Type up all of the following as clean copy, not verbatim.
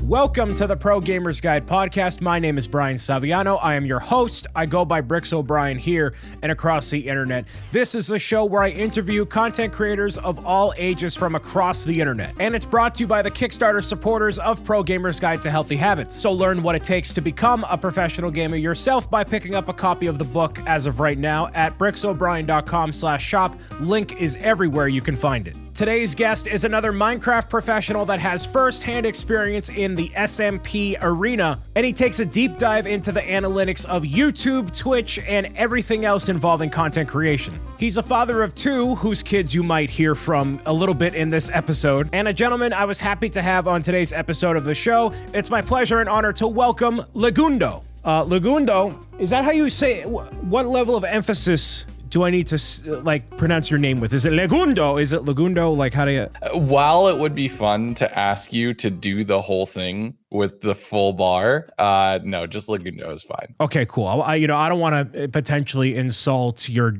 Welcome to the Pro Gamers Guide podcast. My name is Brian Saviano. I am your host. I go by BricksOBrian here and across the internet. This is the show where I interview content creators of all ages from across the internet. And it's brought to you by the Kickstarter supporters of Pro Gamers Guide to Healthy Habits. So learn what it takes to become a professional gamer yourself by picking up a copy of the book as of right now at BricksOBrian.com/shop. Link is everywhere you can find it. Today's guest is another Minecraft professional that has first-hand experience in the SMP arena, and he takes a deep dive into the analytics of YouTube, Twitch, and everything else involving content creation. He's a father of two, whose kids you might hear from a little bit in this episode, and a gentleman I was happy to have on today's episode of the show. It's my pleasure and honor to welcome Legundo. Legundo, is that how you say it? What level of emphasis do I need to pronounce your name with? Is it Legundo? Is it Legundo? Like, how do you? While it would be fun to ask you to do the whole thing with the full bar, no, just Legundo is fine. Okay, cool. I don't want to potentially insult your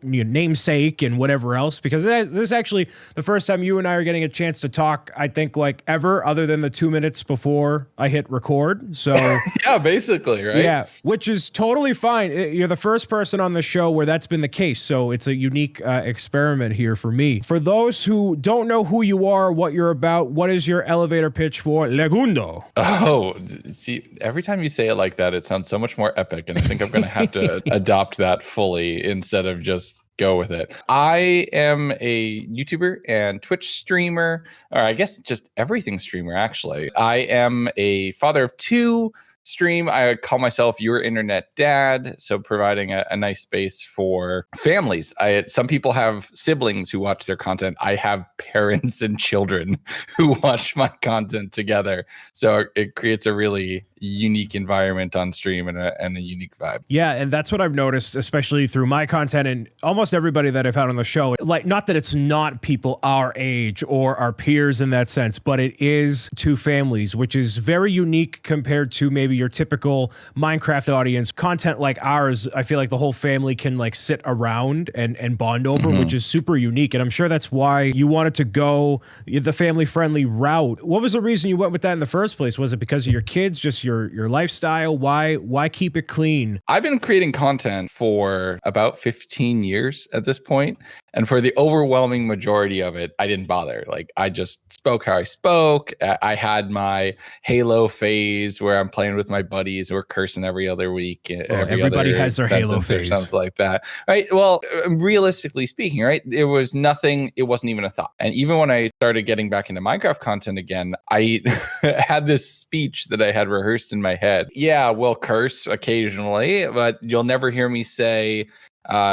namesake and whatever else, because this is actually the first time you and I are getting a chance to talk, I think, like ever, other than the 2 minutes before I hit record. So yeah, basically, right? Yeah, which is totally fine. You're the first person on the show where that's been the case, so it's a unique experiment here for me. For those who don't know who you are, what you're about, what is your elevator pitch for Legundo? Oh, see, every time you say it like that, it sounds so much more epic, and I think I'm going to have to adopt that fully instead of just go with it. I am a YouTuber and Twitch streamer, or I guess just everything streamer, actually. I am a father of two. I call myself your internet dad, so providing a nice space for families. Some people have siblings who watch their content. I have parents and children who watch my content together, so it creates a really unique environment on stream and a unique vibe. Yeah, and that's what I've noticed, especially through my content and almost everybody that I've had on the show. Like, not that it's not people our age or our peers in that sense, but it is two families, which is very unique compared to maybe your typical Minecraft audience. Content like ours, I feel like the whole family can like sit around and bond over, which is super unique. And I'm sure that's why you wanted to go the family-friendly route. What was the reason you went with that in the first place? Was it because of your kids, just your lifestyle? Why keep it clean? I've been creating content for about 15 years at this point, and for the overwhelming majority of it, I didn't bother. Like, I just spoke how I spoke. I had my Halo phase where I'm playing with my buddies or cursing every other week. Everybody has their Halo phase, something like that, right? Well, realistically speaking, right, it was nothing. It wasn't even a thought. And even when I started getting back into Minecraft content again, I had this speech that I had rehearsed in my head. Yeah, we'll curse occasionally, but you'll never hear me say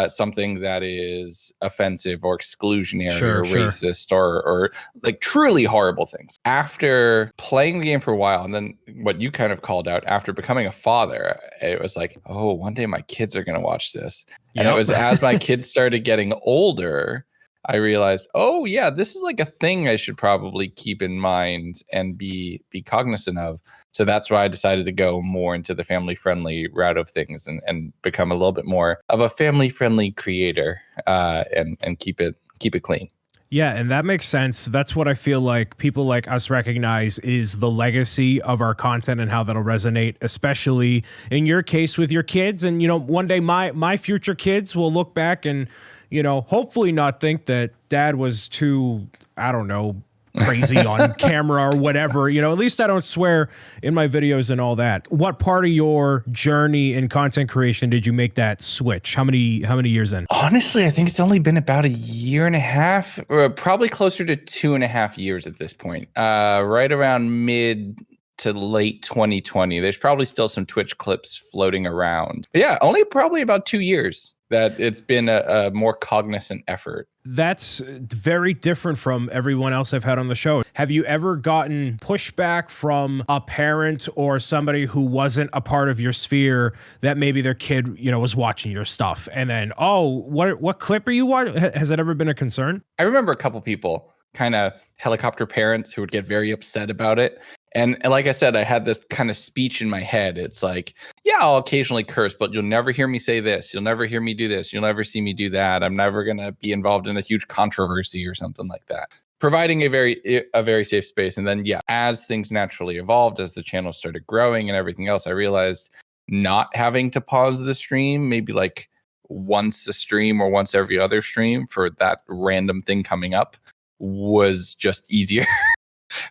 something that is offensive or exclusionary or racist or like truly horrible things. After playing the game for a while, and then what you kind of called out, after becoming a father, it was like, oh, one day my kids are going to watch this. And it was as my kids started getting older, I realized, oh yeah, this is like a thing I should probably keep in mind and be cognizant of. So that's why I decided to go more into the family-friendly route of things and become a little bit more of a family-friendly creator and keep it clean. Yeah, and that makes sense. That's what I feel like people like us recognize is the legacy of our content and how that'll resonate, especially in your case with your kids. And, one day my future kids will look back and, hopefully not think that dad was too, I don't know, crazy on camera or whatever. At least I don't swear in my videos and all that. What part of your journey in content creation did you make that switch? How many years in? Honestly, I think it's only been about a year and a half, or probably closer to 2.5 years at this point. Right around mid to late 2020. There's probably still some Twitch clips floating around. But yeah, only probably about 2 years that it's been a more cognizant effort. That's very different from everyone else I've had on the show. Have you ever gotten pushback from a parent or somebody who wasn't a part of your sphere that maybe their kid, was watching your stuff and then, oh, what clip are you watching? Has that ever been a concern? I remember a couple people, kind of helicopter parents, who would get very upset about it. And like I said, I had this kind of speech in my head. It's like, yeah, I'll occasionally curse, but you'll never hear me say this. You'll never hear me do this. You'll never see me do that. I'm never going to be involved in a huge controversy or something like that. providing a very safe space. And then, yeah, as things naturally evolved, as the channel started growing and everything else, I realized not having to pause the stream, maybe like once a stream or once every other stream for that random thing coming up, was just easier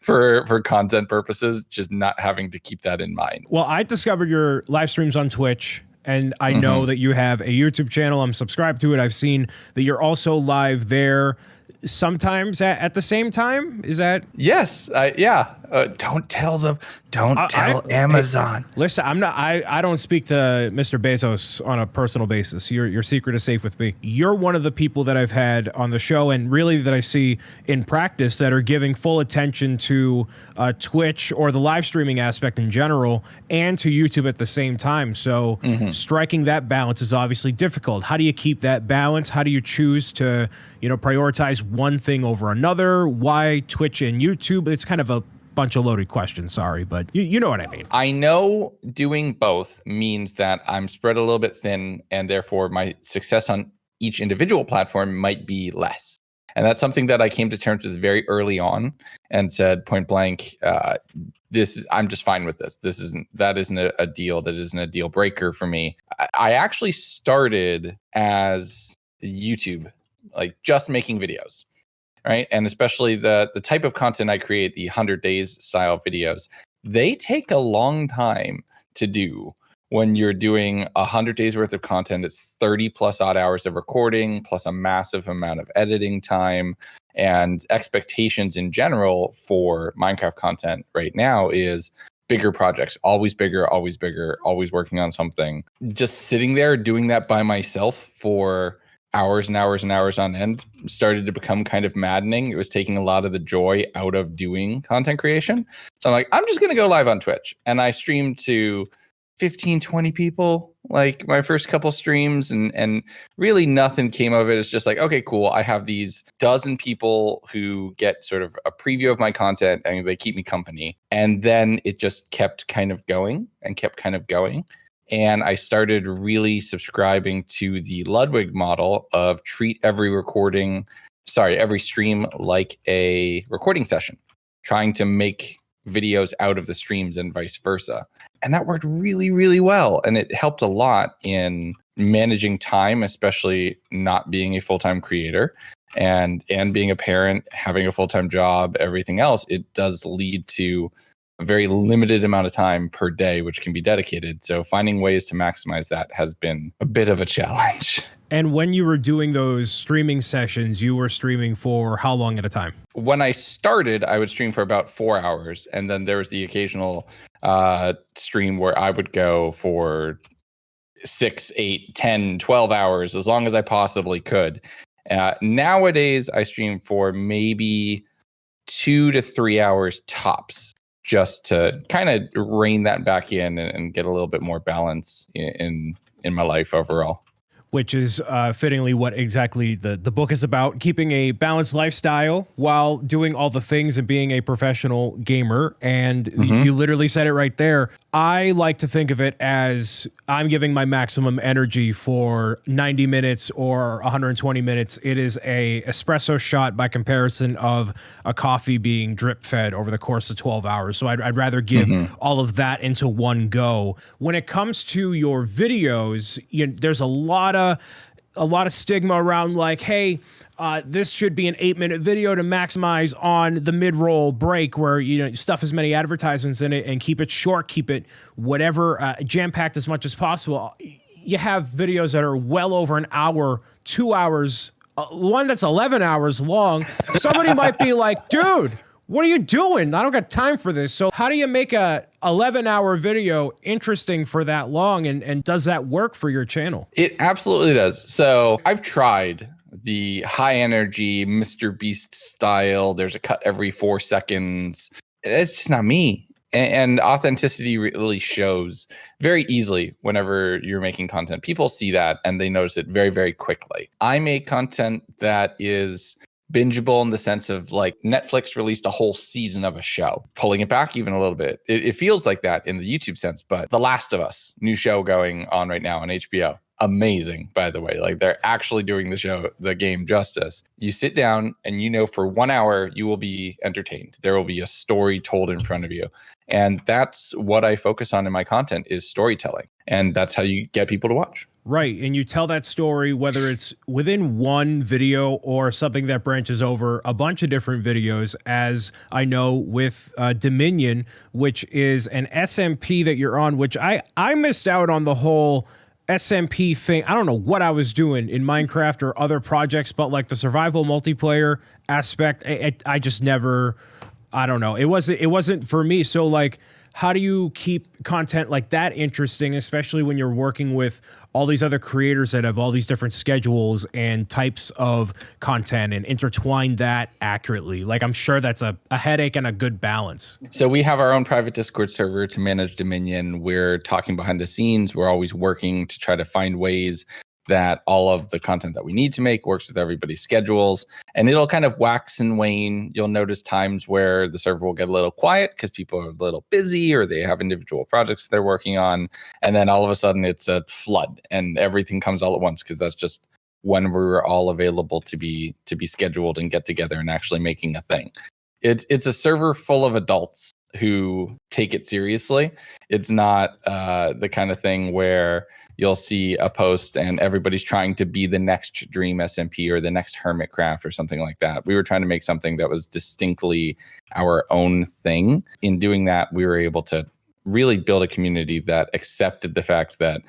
for content purposes, just not having to keep that in mind. Well, I discovered your live streams on Twitch, and I know that you have a YouTube channel. I'm subscribed to it. I've seen that you're also live there sometimes at the same time. Is that? Yes. Yeah. Don't tell them. Don't tell Amazon. Hey, listen, I'm not. I don't speak to Mr. Bezos on a personal basis. Your secret is safe with me. You're one of the people that I've had on the show, and really that I see in practice, that are giving full attention to Twitch or the live streaming aspect in general, and to YouTube at the same time. So striking that balance is obviously difficult. How do you keep that balance? How do you choose to, prioritize one thing over another? Why Twitch and YouTube? It's kind of a bunch of loaded questions, sorry, but you know what I mean. I know doing both means that I'm spread a little bit thin, and therefore my success on each individual platform might be less. And that's something that I came to terms with very early on and said point blank, I'm just fine with this. That isn't a deal. That isn't a deal breaker for me. I actually started as YouTube, like just making videos. Right. And especially the type of content I create, the 100 days style videos, they take a long time to do. When you're doing 100 days worth of content, it's 30 plus odd hours of recording, plus a massive amount of editing time, and expectations in general for Minecraft content right now is bigger projects, always bigger, always working on something. Just sitting there doing that by myself for hours and hours and hours on end started to become kind of maddening. It was taking a lot of the joy out of doing content creation. So I'm like, I'm just going to go live on Twitch. And I streamed to 15, 20 people, like my first couple streams, and really nothing came of it. It's just like, okay, cool. I have these dozen people who get sort of a preview of my content and they keep me company. And then it just kept kind of going. And I started really subscribing to the Ludwig model of treat every stream like a recording session, trying to make videos out of the streams and vice versa. And that worked really, really well. And it helped a lot in managing time, especially not being a full-time creator and being a parent, having a full-time job, everything else. It does lead to a very limited amount of time per day, which can be dedicated. So finding ways to maximize that has been a bit of a challenge. And when you were doing those streaming sessions, you were streaming for how long at a time? When I started, I would stream for about 4 hours. And then there was the occasional stream where I would go for 6, 8, 10, 12 hours, as long as I possibly could. Nowadays, I stream for maybe 2 to 3 hours tops, just to kind of rein that back in and get a little bit more balance in my life overall. Which is fittingly what exactly the book is about, keeping a balanced lifestyle while doing all the things and being a professional gamer. And you literally said it right there. I like to think of it as I'm giving my maximum energy for 90 minutes or 120 minutes. It is a espresso shot by comparison of a coffee being drip fed over the course of 12 hours. So I'd rather give all of that into one go. When it comes to your videos, there's a lot of stigma around like, hey, this should be an 8-minute video to maximize on the mid-roll break where, stuff as many advertisements in it and keep it short, keep it whatever, jam-packed as much as possible. You have videos that are well over an hour, 2 hours, one that's 11 hours long. Somebody might be like, dude, what are you doing? I don't got time for this. So how do you make a 11-hour video interesting for that long? And does that work for your channel? It absolutely does. So I've tried the high energy Mr. Beast style. There's a cut every 4 seconds. It's just not me. And authenticity really shows very easily whenever you're making content. People see that and they notice it very, very quickly. I make content that is bingeable in the sense of like Netflix released a whole season of a show, pulling it back even a little bit. It feels like that in the YouTube sense, but The Last of Us, new show going on right now on HBO. amazing, by the way. Like, they're actually doing the game justice. You sit down and you know for 1 hour you will be entertained. There will be a story told in front of you. And that's what I focus on in my content, is storytelling. And that's how you get people to watch. Right. And you tell that story, whether it's within one video or something that branches over a bunch of different videos, as I know with Dominion, which is an SMP that you're on, which I missed out on the whole SMP thing. I don't know what I was doing in Minecraft or other projects, but like the survival multiplayer aspect, I just never, I don't know. It wasn't for me. So like, how do you keep content like that interesting, especially when you're working with all these other creators that have all these different schedules and types of content, and intertwine that accurately? Like, I'm sure that's a headache and a good balance. So we have our own private Discord server to manage Dominion. We're talking behind the scenes. We're always working to try to find ways that all of the content that we need to make works with everybody's schedules, and it'll kind of wax and wane. You'll notice times where the server will get a little quiet because people are a little busy or they have individual projects they're working on. And then all of a sudden it's a flood and everything comes all at once, because that's just when we're all available to be scheduled and get together and actually making a thing. It's a server full of adults who take it seriously. It's not the kind of thing where you'll see a post and everybody's trying to be the next Dream SMP or the next Hermitcraft or something like that. We were trying to make something that was distinctly our own thing. In doing that, we were able to really build a community that accepted the fact that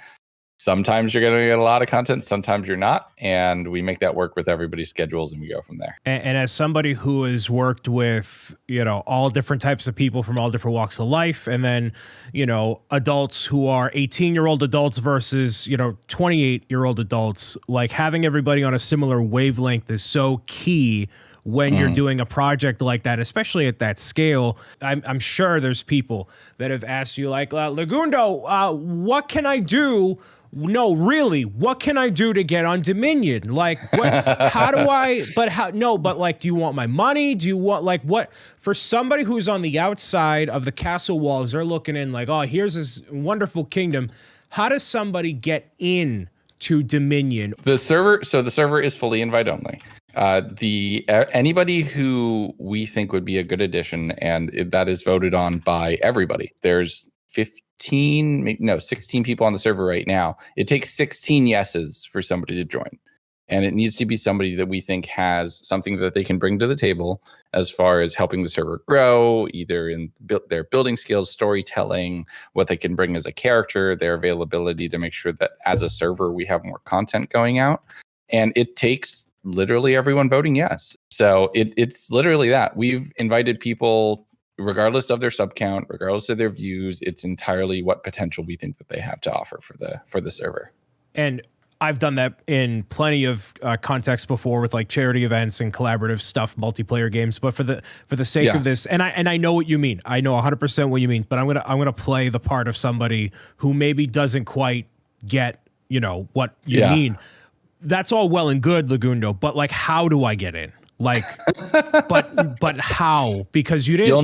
sometimes you're going to get a lot of content, sometimes you're not. And we make that work with everybody's schedules and we go from there. And as somebody who has worked with, all different types of people from all different walks of life, and then, adults who are 18-year-old adults versus, 28-year-old adults, like having everybody on a similar wavelength is so key when you're doing a project like that, especially at that scale. I'm sure there's people that have asked you like, Legundo, what can I do? No, really, what can I do to get on Dominion? Like, how do I, do you want my money? Do you want, like, what, for somebody who's on the outside of the castle walls, they're looking in like, oh, here's this wonderful kingdom. How does somebody get in to Dominion? The server is fully invite only. Anybody who we think would be a good addition, and that is voted on by everybody. There's 16 people on the server right now. It takes 16 yeses for somebody to join. And it needs to be somebody that we think has something that they can bring to the table as far as helping the server grow, either in their building skills, storytelling, what they can bring as a character, their availability to make sure that as a server we have more content going out. And it takes literally everyone voting yes. So it's literally that. We've invited people regardless of their sub count, regardless of their views. It's entirely what potential we think that they have to offer for the server. And I've done that in plenty of contexts before with like charity events and collaborative stuff, multiplayer games. But for the sake of this, and I know what you mean. I know 100% what you mean. But I'm gonna play the part of somebody who maybe doesn't quite get what you mean. That's all well and good, Legundo. But like, how do I get in? Like, but how? Because you didn't. You'll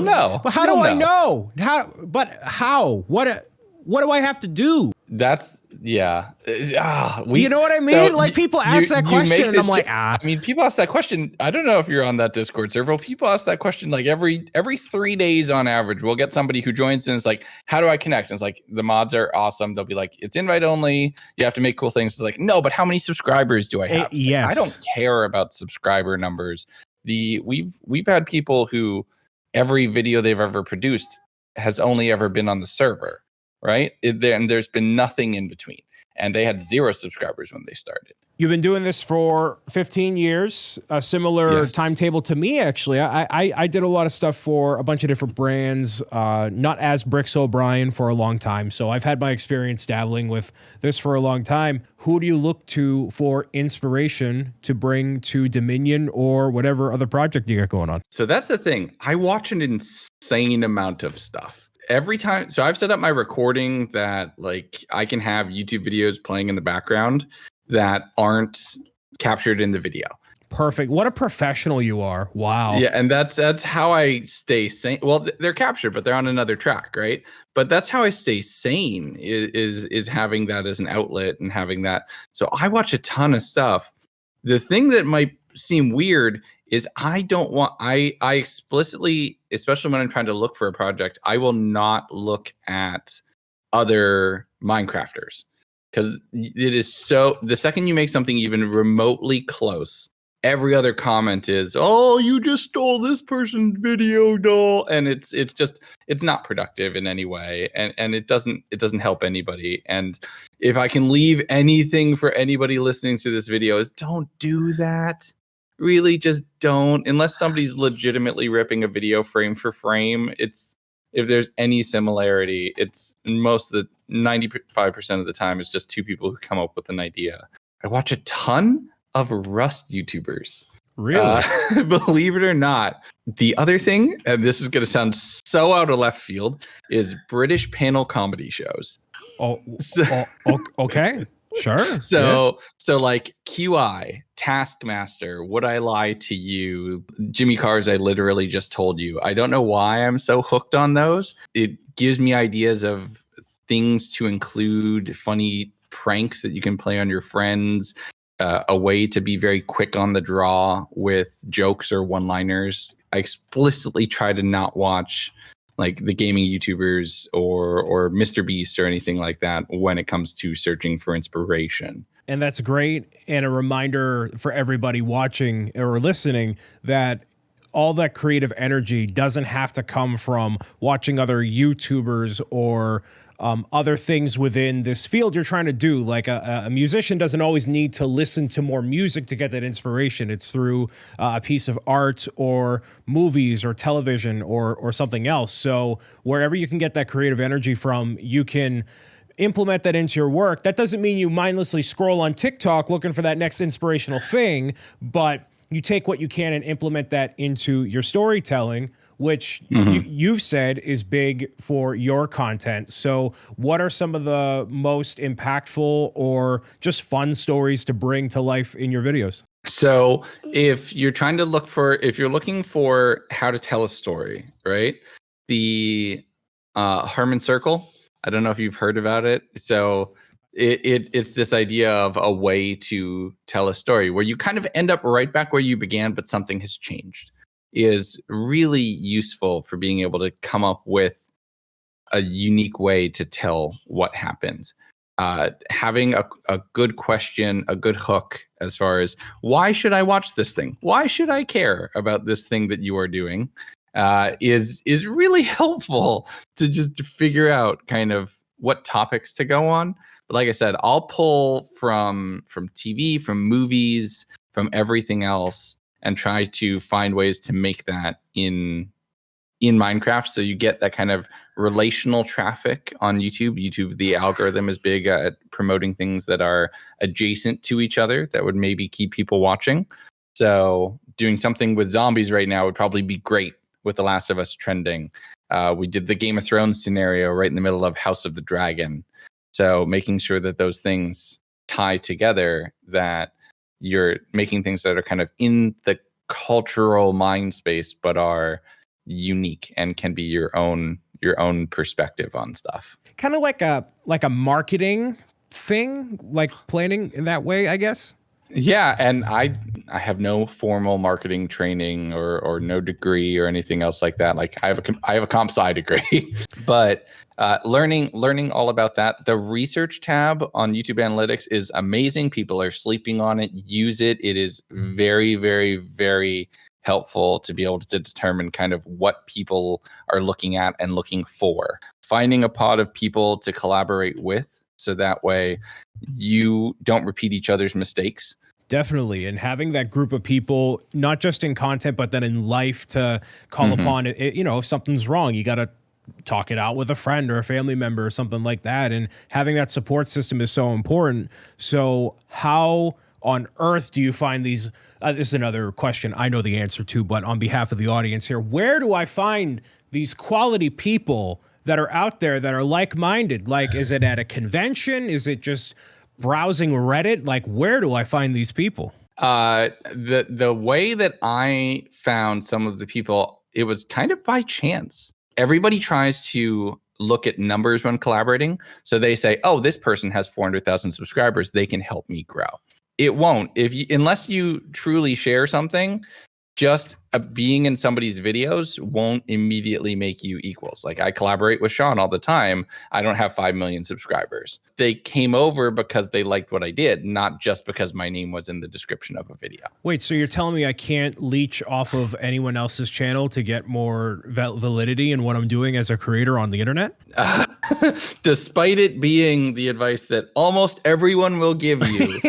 know. But how do I know? How? What do I have to do? That's you know what I mean? So like, people ask that question and I'm like, I mean, people ask that question. I don't know if you're on that Discord server. People ask that question like every 3 days on average. We'll get somebody who joins and it's like, how do I connect? And it's like, the mods are awesome. They'll be like, it's invite only. You have to make cool things. It's like, no, but how many subscribers do I have? Yes. Like, I don't care about subscriber numbers. We've had people who every video they've ever produced has only ever been on the server. Right? And there's been nothing in between. And they had 0 subscribers when they started. You've been doing this for 15 years, a similar timetable to me, actually. I did a lot of stuff for a bunch of different brands, not as BricksOBrian for a long time. So I've had my experience dabbling with this for a long time. Who do you look to for inspiration to bring to Dominion or whatever other project you got going on? So that's the thing. I watch an insane amount of stuff. Every time, so I've set up my recording that like I can have YouTube videos playing in the background that aren't captured in the video. Perfect. What a professional you are. Wow. Yeah, and that's how I stay sane. Well, they're captured, but they're on another track, right? But that's how I stay sane is having that as an outlet and having that. So I watch a ton of stuff. The thing that might seem weird is I explicitly, especially when I'm trying to look for a project, I will not look at other Minecrafters, because it is so, the second you make something even remotely close, every other comment is, "Oh, you just stole this person's video, doll," and it's not productive in any way, and it doesn't help anybody. And if I can leave anything for anybody listening to this video, is don't do that. Really, just don't, unless somebody's legitimately ripping a video frame for frame. If there's any similarity, it's most of the 95% of the time it's just two people who come up with an idea. I watch a ton of Rust YouTubers. Really? Believe it or not. The other thing, and this is going to sound so out of left field, is British panel comedy shows. Okay. Sure. So like QI, Taskmaster, Would I Lie to You, Jimmy Carr's I Literally Just Told You. I don't know why I'm so hooked on those. It gives me ideas of things to include, funny pranks that you can play on your friends, a way to be very quick on the draw with jokes or one-liners. I explicitly try to not watch like the gaming YouTubers or Mr. Beast or anything like that when it comes to searching for inspiration. And that's great. And a reminder for everybody watching or listening that all that creative energy doesn't have to come from watching other YouTubers or other things within this field you're trying to do. Like a musician doesn't always need to listen to more music to get that inspiration. It's through a piece of art or movies or television or something else. So wherever you can get that creative energy from, you can implement that into your work. That doesn't mean you mindlessly scroll on TikTok looking for that next inspirational thing, but you take what you can and implement that into your storytelling, which you've said is big for your content. So what are some of the most impactful or just fun stories to bring to life in your videos? So if you're looking for how to tell a story, right? The Harmon Circle, I don't know if you've heard about it. So it's this idea of a way to tell a story where you kind of end up right back where you began, but something has changed, is really useful for being able to come up with a unique way to tell what happens. Having a good question, a good hook as far as, why should I watch this thing? Why should I care about this thing that you are doing? Is really helpful to just figure out kind of what topics to go on. But like I said, I'll pull from TV, from movies, from everything else, and try to find ways to make that in Minecraft. So you get that kind of relational traffic on YouTube. YouTube, the algorithm is big at promoting things that are adjacent to each other that would maybe keep people watching. So doing something with zombies right now would probably be great with The Last of Us trending. We did the Game of Thrones scenario right in the middle of House of the Dragon. So making sure that those things tie together, that you're making things that are kind of in the cultural mind space, but are unique and can be your own perspective on stuff. Kind of like a marketing thing, like planning in that way, I guess. Yeah, and I have no formal marketing training or no degree or anything else like that. Like I have a comp sci degree, but learning all about that. The research tab on YouTube Analytics is amazing. People are sleeping on it. Use it. It is very, very, very helpful to be able to determine kind of what people are looking at and looking for. Finding a pod of people to collaborate with, so that way you don't repeat each other's mistakes. Definitely. And having that group of people, not just in content, but then in life, to call upon it, if something's wrong, you got to talk it out with a friend or a family member or something like that. And having that support system is so important. So how on earth do you find these? This is another question I know the answer to, but on behalf of the audience here, where do I find these quality people that are out there that are like-minded? Like, is it at a convention? Is it just browsing Reddit? Like, where do I find these people? The way that I found some of the people, it was kind of by chance. Everybody tries to look at numbers when collaborating. So they say, oh, this person has 400,000 subscribers. They can help me grow. It won't. Unless you truly share something, just being in somebody's videos won't immediately make you equals. Like I collaborate with Sean all the time. I don't have 5 million subscribers. They came over because they liked what I did, not just because my name was in the description of a video. Wait, so you're telling me I can't leech off of anyone else's channel to get more validity in what I'm doing as a creator on the internet? Despite it being the advice that almost everyone will give you,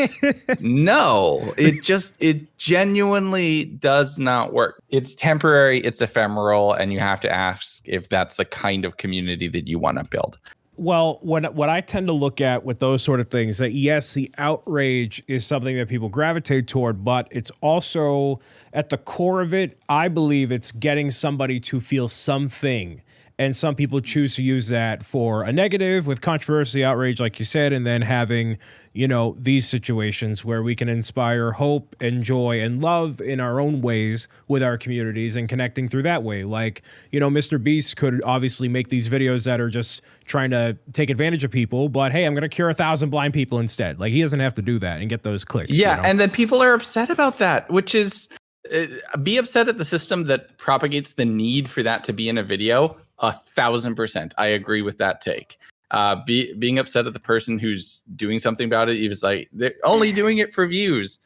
no, it genuinely does not work. It's temporary, it's ephemeral, and you have to ask if that's the kind of community that you want to build. Well, what I tend to look at with those sort of things, that yes, the outrage is something that people gravitate toward, but it's also at the core of it, I believe it's getting somebody to feel something. And some people choose to use that for a negative with controversy, outrage, like you said, and then having, these situations where we can inspire hope and joy and love in our own ways with our communities and connecting through that way. Like, Mr. Beast could obviously make these videos that are just trying to take advantage of people, but hey, I'm going to cure 1,000 blind people instead. Like, he doesn't have to do that and get those clicks. Yeah, and then people are upset about that, which is be upset at the system that propagates the need for that to be in a video. 1,000%. I agree with that take. Being upset at the person who's doing something about it, he was like, they're only doing it for views.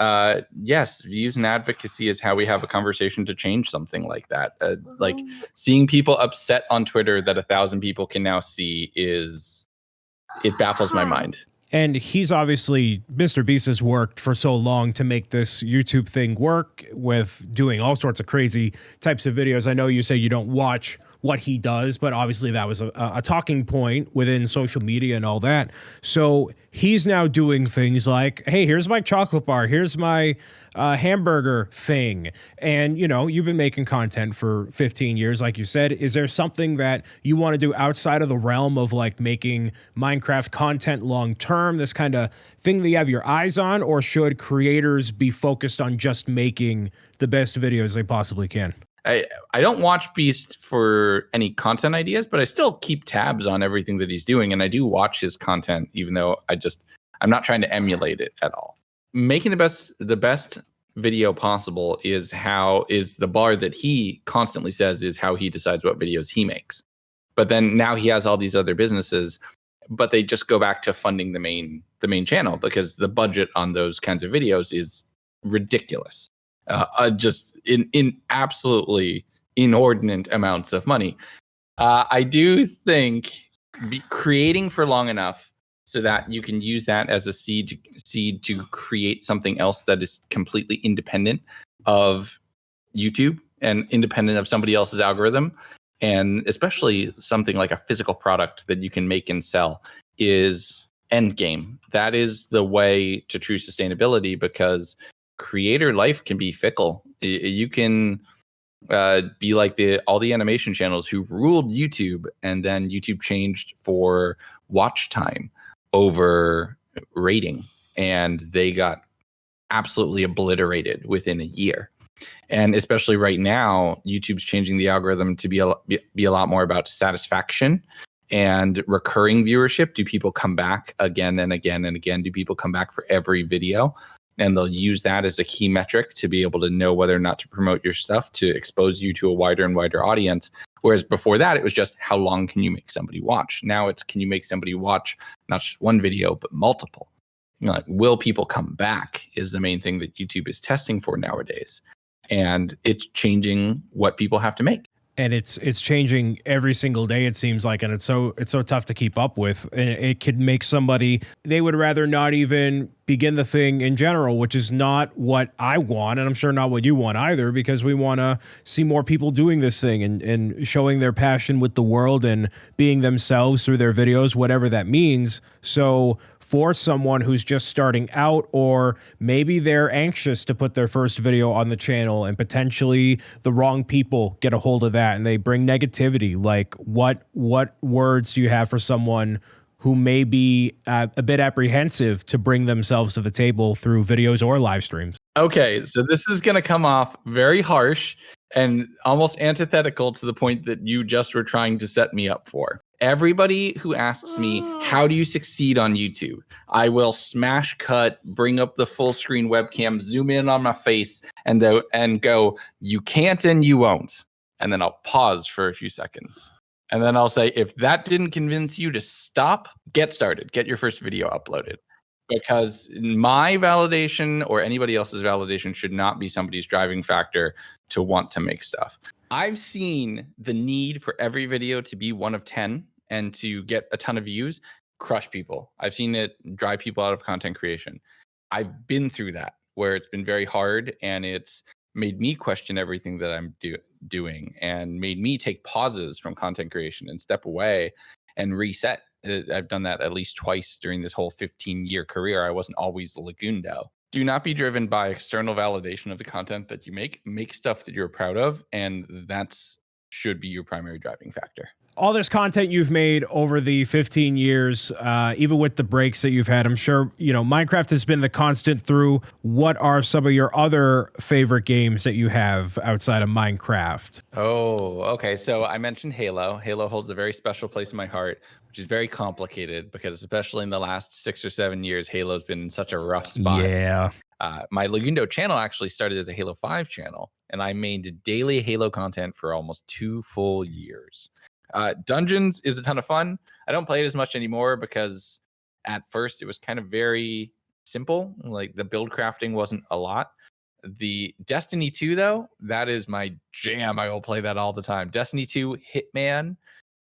Yes, views and advocacy is how we have a conversation to change something like that. Like seeing people upset on Twitter that 1,000 people can now see it baffles my mind. And he's obviously, Mr. Beast has worked for so long to make this YouTube thing work with doing all sorts of crazy types of videos. I know you say you don't watch what he does, but obviously that was a talking point within social media and all that. So he's now doing things like, hey, here's my chocolate bar, here's my hamburger thing. And, you've been making content for 15 years, like you said. Is there something that you want to do outside of the realm of like making Minecraft content long term, this kind of thing that you have your eyes on, or should creators be focused on just making the best videos they possibly can? I don't watch Beast for any content ideas, but I still keep tabs on everything that he's doing. And I do watch his content, even though I'm not trying to emulate it at all. Making the best video possible is the bar that he constantly says is how he decides what videos he makes. But then now he has all these other businesses, but they just go back to funding the main channel because the budget on those kinds of videos is ridiculous. Just in absolutely inordinate amounts of money. I do think creating for long enough so that you can use that as a seed to create something else that is completely independent of YouTube and independent of somebody else's algorithm, and especially something like a physical product that you can make and sell is end game. That is the way to true sustainability, because creator life can be fickle. You can be like all the animation channels who ruled YouTube, and then YouTube changed for watch time over rating, and they got absolutely obliterated within a year. And especially right now, YouTube's changing the algorithm to be a lot more about satisfaction and recurring viewership. Do people come back again and again and again? Do people come back for every video? And they'll use that as a key metric to be able to know whether or not to promote your stuff, to expose you to a wider and wider audience. Whereas before that, it was just how long can you make somebody watch? Now it's, can you make somebody watch not just one video, but multiple? Like, will people come back is the main thing that YouTube is testing for nowadays. And it's changing what people have to make. And it's changing every single day, it seems like, and it's so tough to keep up with. And it could make somebody, they would rather not even begin the thing in general, which is not what I want, and I'm sure not what you want either, because we want to see more people doing this thing and showing their passion with the world and being themselves through their videos, whatever that means. So for someone who's just starting out, or maybe they're anxious to put their first video on the channel and potentially the wrong people get a hold of that and they bring negativity, like what words do you have for someone who may be a bit apprehensive to bring themselves to the table through videos or live streams? Okay, so this is going to come off very harsh and almost antithetical to the point that you just were trying to set me up for. Everybody who asks me, how do you succeed on YouTube? I will smash cut, bring up the full screen webcam, zoom in on my face, and go, you can't and you won't. And then I'll pause for a few seconds. And then I'll say, if that didn't convince you to stop, get started. Get your first video uploaded. Because my validation or anybody else's validation should not be somebody's driving factor to want to make stuff. I've seen the need for every video to be 1 of 10 and to get a ton of views crush people. I've seen it drive people out of content creation. I've been through that where it's been very hard and it's made me question everything that I'm doing and made me take pauses from content creation and step away and reset. I've done that at least twice during this whole 15-year career. I wasn't always Legundo. Do not be driven by external validation of the content that you make. Make stuff that you're proud of, and that's should be your primary driving factor. All this content you've made over the 15 years, even with the breaks that you've had, I'm sure, Minecraft has been the constant through. What are some of your other favorite games that you have outside of Minecraft? Oh, okay. So I mentioned Halo. Halo holds a very special place in my heart, which is very complicated because especially in the last 6 or 7 years, Halo's been in such a rough spot. Yeah. My Legundo channel actually started as a Halo 5 channel, and I made daily Halo content for almost 2 full years. Dungeons is a ton of fun. I don't play it as much anymore because at first it was kind of very simple. Like the build crafting wasn't a lot. The Destiny 2, though, that is my jam. I will play that all the time. Destiny 2, Hitman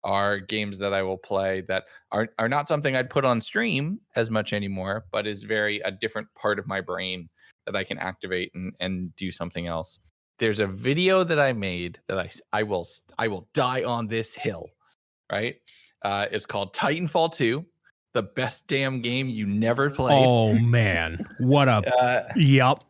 are games that I will play that are not something I'd put on stream as much anymore, but is very a different part of my brain that I can activate and do something else. There's a video that I made that I will die on this hill, right? It's called Titanfall 2, the best damn game you never played. Oh man, what up? Yup.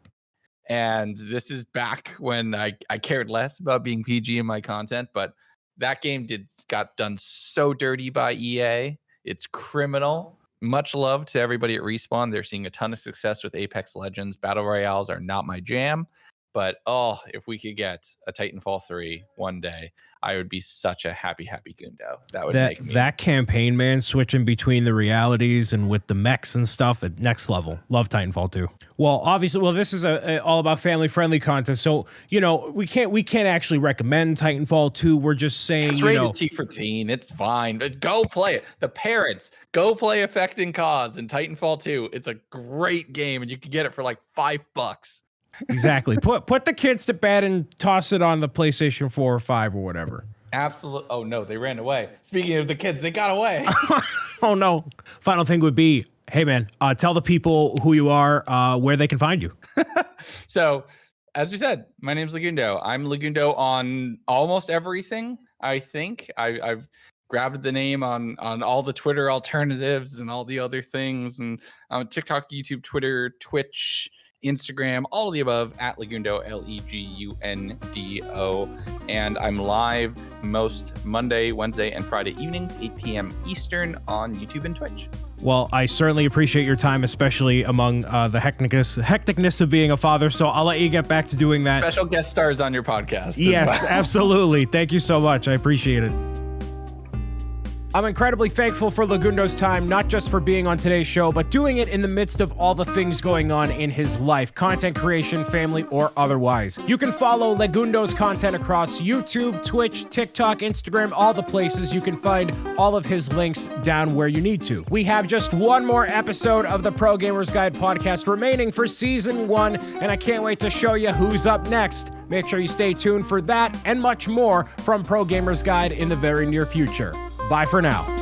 And this is back when I cared less about being PG in my content, but that game got done so dirty by EA. It's criminal. Much love to everybody at Respawn. They're seeing a ton of success with Apex Legends. Battle Royales are not my jam. But, if we could get a Titanfall 3 one day, I would be such a happy Gundo. That would make me. That campaign, man, switching between the realities and with the mechs and stuff, at next level. Love Titanfall 2. Well, obviously, this is all about family-friendly content. So, we can't actually recommend Titanfall 2. We're just saying, it's rated T for teen. It's fine. Go play it. The parents, go play Affecting Cause in Titanfall 2. It's a great game, and you can get it for like $5. Exactly. Put the kids to bed and toss it on the PlayStation 4 or 5 or whatever. Absolutely. Oh, no, they ran away. Speaking of the kids, they got away. Oh, no. Final thing would be, hey, man, tell the people who you are, where they can find you. So, as we said, my name's Legundo. I'm Legundo on almost everything, I think. I've grabbed the name on all the Twitter alternatives and all the other things. And TikTok, YouTube, Twitter, Twitch, Instagram, all of the above, at Legundo, Legundo. And I'm live most Monday, Wednesday, and Friday evenings, 8 p.m. Eastern on YouTube and Twitch. Well, I certainly appreciate your time, especially among the hecticness of being a father. So I'll let you get back to doing that. Special guest stars on your podcast. Yes, absolutely. Thank you so much. I appreciate it. I'm incredibly thankful for Legundo's time, not just for being on today's show, but doing it in the midst of all the things going on in his life, content creation, family, or otherwise. You can follow Legundo's content across YouTube, Twitch, TikTok, Instagram, all the places. You can find all of his links down where you need to. We have just one more episode of the Pro Gamers Guide podcast remaining for season 1, and I can't wait to show you who's up next. Make sure you stay tuned for that and much more from Pro Gamers Guide in the very near future. Bye for now.